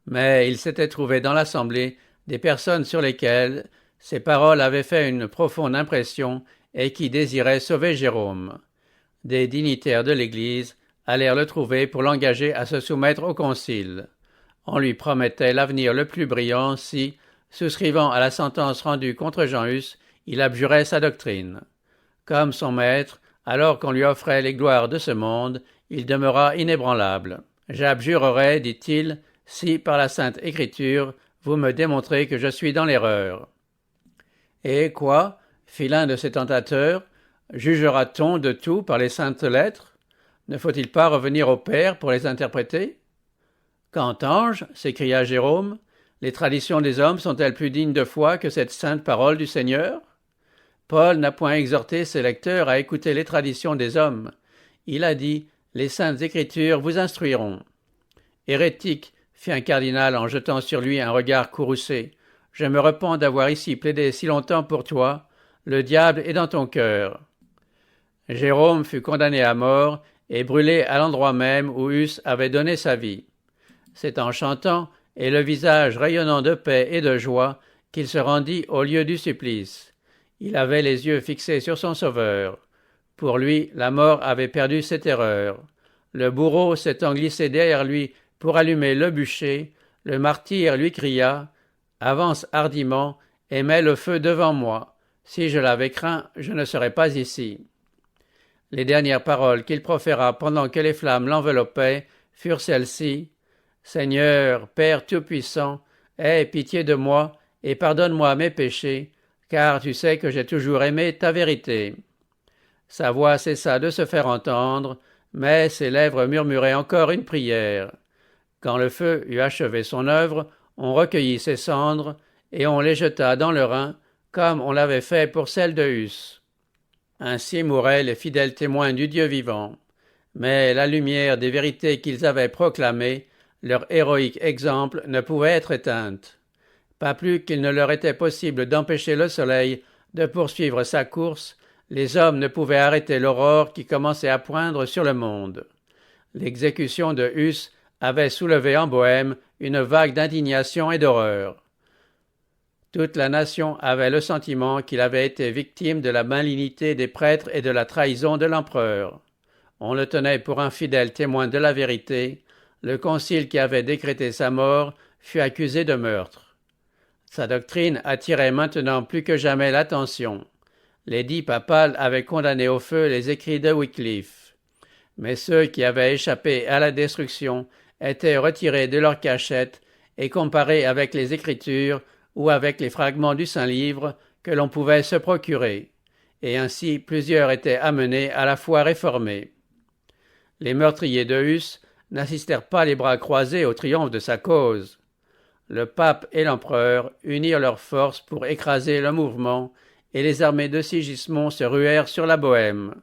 Mais il s'était trouvé dans l'assemblée des personnes sur lesquelles ces paroles avaient fait une profonde impression et qui désiraient sauver Jérôme. Des dignitaires de l'Église allèrent le trouver pour l'engager à se soumettre au concile. On lui promettait l'avenir le plus brillant si, souscrivant à la sentence rendue contre Jean Hus, il abjurait sa doctrine. Comme son maître, alors qu'on lui offrait les gloires de ce monde, il demeura inébranlable. « J'abjurerai, dit-il, si, par la Sainte Écriture, vous me démontrez que je suis dans l'erreur. » « Et quoi, fit l'un de ses tentateurs, jugera-t-on de tout par les saintes lettres? Ne faut-il pas revenir au Père pour les interpréter? » « Qu'entends-je? S'écria Jérôme. Les traditions des hommes sont-elles plus dignes de foi que cette sainte parole du Seigneur? Paul n'a point exhorté ses lecteurs à écouter les traditions des hommes. Il a dit « Les saintes Écritures vous instruiront. » « Hérétique, fit un cardinal en jetant sur lui un regard courroucé. Je me repens d'avoir ici plaidé si longtemps pour toi. Le diable est dans ton cœur. » Jérôme fut condamné à mort et brûlé à l'endroit même où Hus avait donné sa vie. C'est en chantant et le visage rayonnant de paix et de joie qu'il se rendit au lieu du supplice. Il avait les yeux fixés sur son sauveur. Pour lui, la mort avait perdu ses terreurs. Le bourreau s'étant glissé derrière lui pour allumer le bûcher, le martyr lui cria « Avance hardiment et mets le feu devant moi. Si je l'avais craint, je ne serais pas ici. » Les dernières paroles qu'il proféra pendant que les flammes l'enveloppaient furent celles-ci. « Seigneur, Père Tout-Puissant, aie pitié de moi et pardonne-moi mes péchés, car tu sais que j'ai toujours aimé ta vérité. » Sa voix cessa de se faire entendre, mais ses lèvres murmuraient encore une prière. Quand le feu eut achevé son œuvre, on recueillit ses cendres, et on les jeta dans le Rhin, comme on l'avait fait pour celle de Huss. Ainsi mouraient les fidèles témoins du Dieu vivant. Mais la lumière des vérités qu'ils avaient proclamées, leur héroïque exemple, ne pouvait être éteinte. Pas plus qu'il ne leur était possible d'empêcher le soleil de poursuivre sa course, les hommes ne pouvaient arrêter l'aurore qui commençait à poindre sur le monde. L'exécution de Huss avait soulevé en Bohême une vague d'indignation et d'horreur. Toute la nation avait le sentiment qu'il avait été victime de la malignité des prêtres et de la trahison de l'empereur. On le tenait pour un fidèle témoin de la vérité. Le concile qui avait décrété sa mort fut accusé de meurtre. Sa doctrine attirait maintenant plus que jamais l'attention. L'édit papal avait condamné au feu les écrits de Wycliffe. Mais ceux qui avaient échappé à la destruction étaient retirés de leur cachette et comparés avec les Écritures ou avec les fragments du Saint-Livre que l'on pouvait se procurer, et ainsi plusieurs étaient amenés à la foi réformée. Les meurtriers de Huss n'assistèrent pas les bras croisés au triomphe de sa cause. Le pape et l'empereur unirent leurs forces pour écraser le mouvement, et les armées de Sigismond se ruèrent sur la Bohême.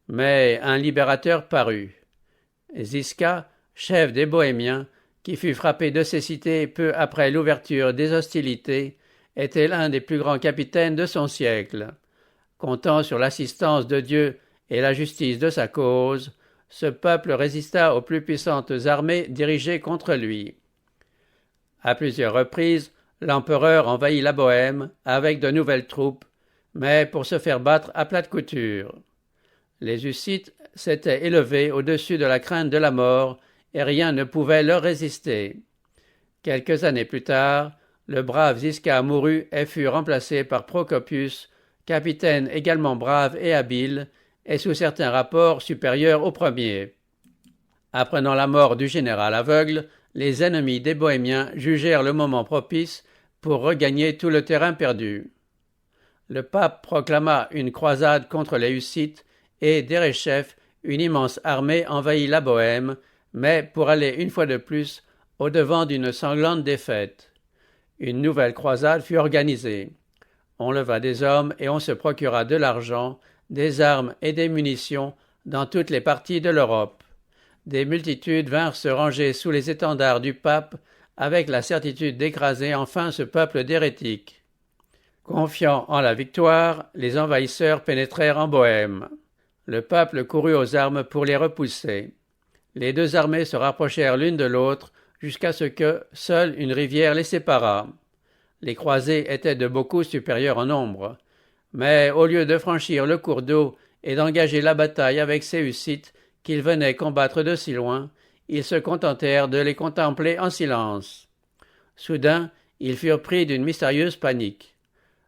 Mais un libérateur parut. Ziska, chef des Bohémiens, qui fut frappé de cécité peu après l'ouverture des hostilités, était l'un des plus grands capitaines de son siècle. Comptant sur l'assistance de Dieu et la justice de sa cause, ce peuple résista aux plus puissantes armées dirigées contre lui. À plusieurs reprises, l'empereur envahit la Bohême avec de nouvelles troupes, mais pour se faire battre à plate couture. Les Hussites s'étaient élevés au-dessus de la crainte de la mort, et rien ne pouvait leur résister. Quelques années plus tard, le brave Ziska mourut et fut remplacé par Procopius, capitaine également brave et habile, et sous certains rapports supérieur au premier. Apprenant la mort du général aveugle, les ennemis des Bohémiens jugèrent le moment propice pour regagner tout le terrain perdu. Le pape proclama une croisade contre les Hussites et Derechef, une immense armée, envahit la Bohême, mais pour aller une fois de plus au-devant d'une sanglante défaite. Une nouvelle croisade fut organisée. On leva des hommes et on se procura de l'argent, des armes et des munitions dans toutes les parties de l'Europe. Des multitudes vinrent se ranger sous les étendards du pape avec la certitude d'écraser enfin ce peuple d'hérétiques. Confiants en la victoire, les envahisseurs pénétrèrent en Bohême. Le peuple courut aux armes pour les repousser. Les deux armées se rapprochèrent l'une de l'autre jusqu'à ce que seule une rivière les séparât. Les croisés étaient de beaucoup supérieurs en nombre, mais au lieu de franchir le cours d'eau et d'engager la bataille avec ces Hussites qu'ils venaient combattre de si loin, ils se contentèrent de les contempler en silence. Soudain, ils furent pris d'une mystérieuse panique.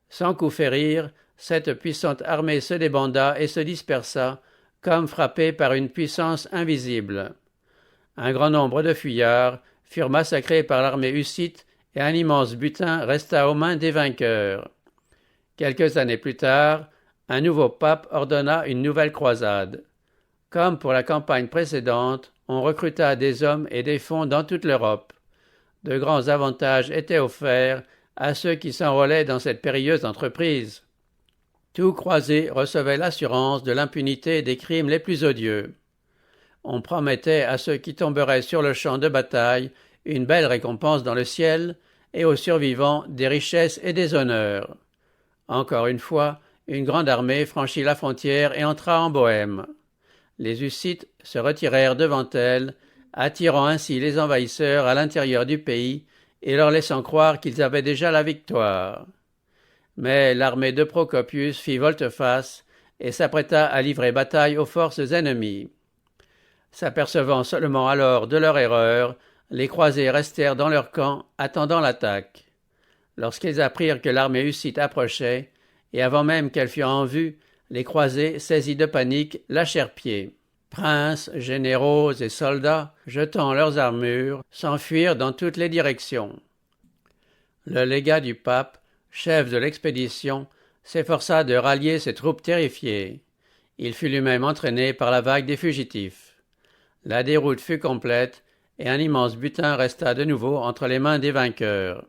Sans coup férir, cette puissante armée se débanda et se dispersa, comme frappée par une puissance invisible. Un grand nombre de fuyards furent massacrés par l'armée hussite et un immense butin resta aux mains des vainqueurs. Quelques années plus tard, un nouveau pape ordonna une nouvelle croisade. Comme pour la campagne précédente, on recruta des hommes et des fonds dans toute l'Europe. De grands avantages étaient offerts à ceux qui s'enrôlaient dans cette périlleuse entreprise. Tout croisé recevait l'assurance de l'impunité des crimes les plus odieux. On promettait à ceux qui tomberaient sur le champ de bataille une belle récompense dans le ciel et aux survivants des richesses et des honneurs. Encore une fois, une grande armée franchit la frontière et entra en Bohême. Les Hussites se retirèrent devant elle, attirant ainsi les envahisseurs à l'intérieur du pays et leur laissant croire qu'ils avaient déjà la victoire. Mais l'armée de Procopius fit volte-face et s'apprêta à livrer bataille aux forces ennemies. S'apercevant seulement alors de leur erreur, les croisés restèrent dans leur camp, attendant l'attaque. Lorsqu'ils apprirent que l'armée hussite approchait, et avant même qu'elle fût en vue, les croisés, saisis de panique, lâchèrent pied. Princes, généraux et soldats, jetant leurs armures, s'enfuirent dans toutes les directions. Le légat du pape, chef de l'expédition, s'efforça de rallier ses troupes terrifiées. Il fut lui-même entraîné par la vague des fugitifs. La déroute fut complète et un immense butin resta de nouveau entre les mains des vainqueurs.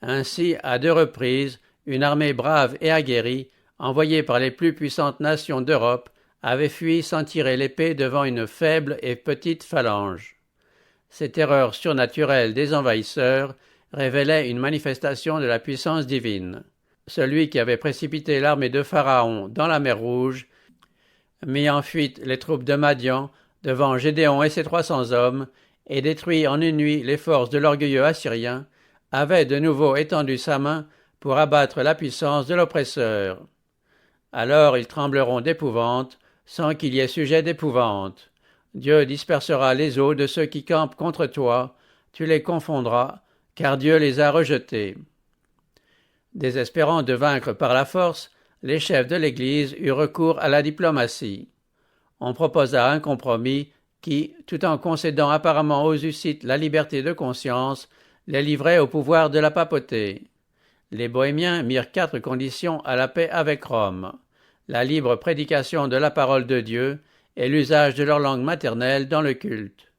Ainsi, à 2 reprises, une armée brave et aguerrie, envoyée par les plus puissantes nations d'Europe, avait fui sans tirer l'épée devant une faible et petite phalange. Ces terreurs surnaturelles des envahisseurs révélaient une manifestation de la puissance divine. Celui qui avait précipité l'armée de Pharaon dans la mer Rouge, mis en fuite les troupes de Madian devant Gédéon et ses 300 hommes, et détruit en une nuit les forces de l'orgueilleux Assyrien, avait de nouveau étendu sa main pour abattre la puissance de l'oppresseur. Alors ils trembleront d'épouvante, sans qu'il y ait sujet d'épouvante. Dieu dispersera les eaux de ceux qui campent contre toi, tu les confondras, car Dieu les a rejetés. Désespérant de vaincre par la force, les chefs de l'Église eurent recours à la diplomatie. On proposa un compromis qui, tout en concédant apparemment aux Hussites la liberté de conscience, les livrait au pouvoir de la papauté. Les Bohémiens mirent 4 conditions à la paix avec Rome: la libre prédication de la parole de Dieu et l'usage de leur langue maternelle dans le culte,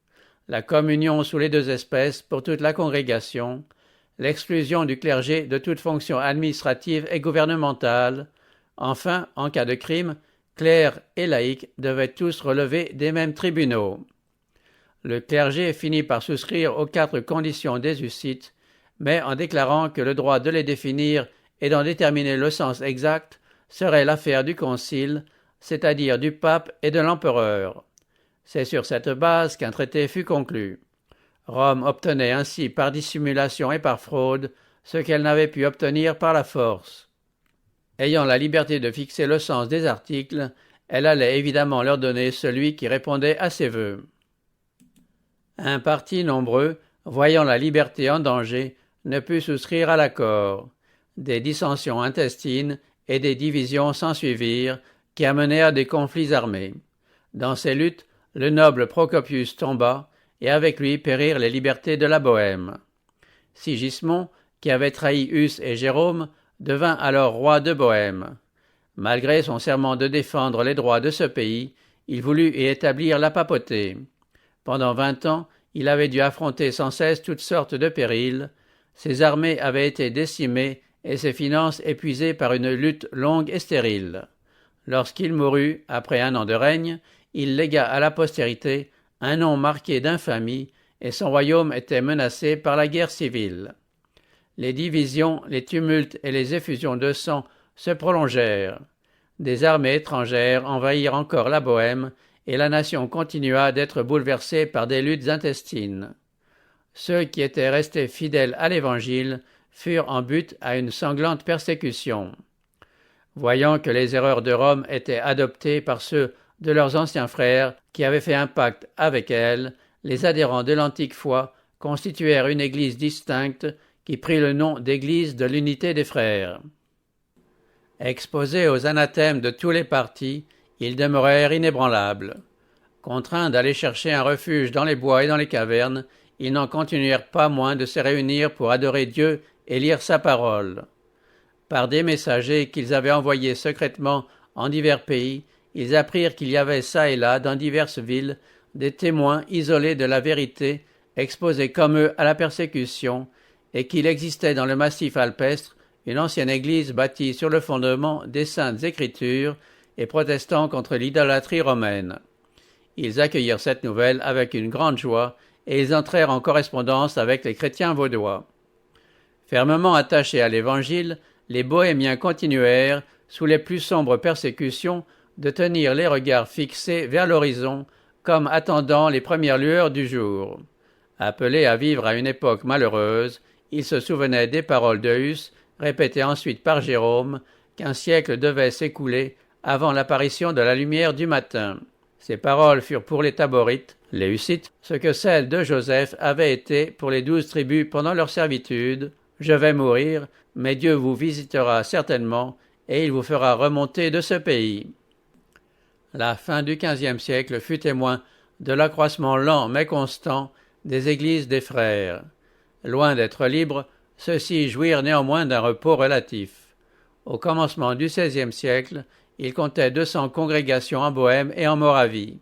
la communion sous les 2 espèces pour toute la congrégation, l'exclusion du clergé de toute fonction administrative et gouvernementale. Enfin, en cas de crime, clercs et laïcs devaient tous relever des mêmes tribunaux. Le clergé finit par souscrire aux 4 conditions des Hussites, mais en déclarant que le droit de les définir et d'en déterminer le sens exact serait l'affaire du concile, c'est-à-dire du pape et de l'empereur. C'est sur cette base qu'un traité fut conclu. Rome obtenait ainsi par dissimulation et par fraude ce qu'elle n'avait pu obtenir par la force. Ayant la liberté de fixer le sens des articles, elle allait évidemment leur donner celui qui répondait à ses vœux. Un parti nombreux, voyant la liberté en danger, ne put souscrire à l'accord. Des dissensions intestines et des divisions s'ensuivirent, qui amenèrent à des conflits armés. Dans ces luttes, le noble Procopius tomba, et avec lui périrent les libertés de la Bohême. Sigismond, qui avait trahi Huss et Jérôme, devint alors roi de Bohême. Malgré son serment de défendre les droits de ce pays, il voulut y établir la papauté. Pendant 20 ans, il avait dû affronter sans cesse toutes sortes de périls. Ses armées avaient été décimées et ses finances épuisées par une lutte longue et stérile. Lorsqu'il mourut, après 1 an de règne, il légua à la postérité un nom marqué d'infamie, et son royaume était menacé par la guerre civile. Les divisions, les tumultes et les effusions de sang se prolongèrent. Des armées étrangères envahirent encore la Bohême, et la nation continua d'être bouleversée par des luttes intestines. Ceux qui étaient restés fidèles à l'Évangile furent en butte à une sanglante persécution. Voyant que les erreurs de Rome étaient adoptées par ceux de leurs anciens frères qui avaient fait un pacte avec elle, les adhérents de l'antique foi constituèrent une église distincte qui prit le nom d'église de l'unité des frères. Exposés aux anathèmes de tous les partis, ils demeurèrent inébranlables. Contraints d'aller chercher un refuge dans les bois et dans les cavernes, ils n'en continuèrent pas moins de se réunir pour adorer Dieu et lire sa parole. Par des messagers qu'ils avaient envoyés secrètement en divers pays, ils apprirent qu'il y avait çà et là, dans diverses villes, des témoins isolés de la vérité, exposés comme eux à la persécution, et qu'il existait dans le massif alpestre une ancienne église bâtie sur le fondement des Saintes Écritures et protestant contre l'idolâtrie romaine. Ils accueillirent cette nouvelle avec une grande joie et ils entrèrent en correspondance avec les chrétiens vaudois. Fermement attachés à l'Évangile, les Bohémiens continuèrent, sous les plus sombres persécutions, de tenir les regards fixés vers l'horizon, comme attendant les premières lueurs du jour. Appelés à vivre à une époque malheureuse, ils se souvenaient des paroles de Huss, répétées ensuite par Jérôme, qu'un siècle devait s'écouler avant l'apparition de la lumière du matin. Ces paroles furent pour les Taborites, les Hussites, ce que celles de Joseph avaient été pour les 12 tribus pendant leur servitude. « Je vais mourir, mais Dieu vous visitera certainement, et il vous fera remonter de ce pays. La fin du XVe siècle fut témoin de l'accroissement lent mais constant des églises des frères. Loin d'être libres, ceux-ci jouirent néanmoins d'un repos relatif. Au commencement du XVIe siècle, il comptait 200 congrégations en Bohême et en Moravie.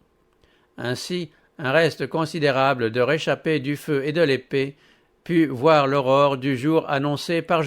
Ainsi, un reste considérable de réchappés du feu et de l'épée put voir l'aurore du jour annoncé par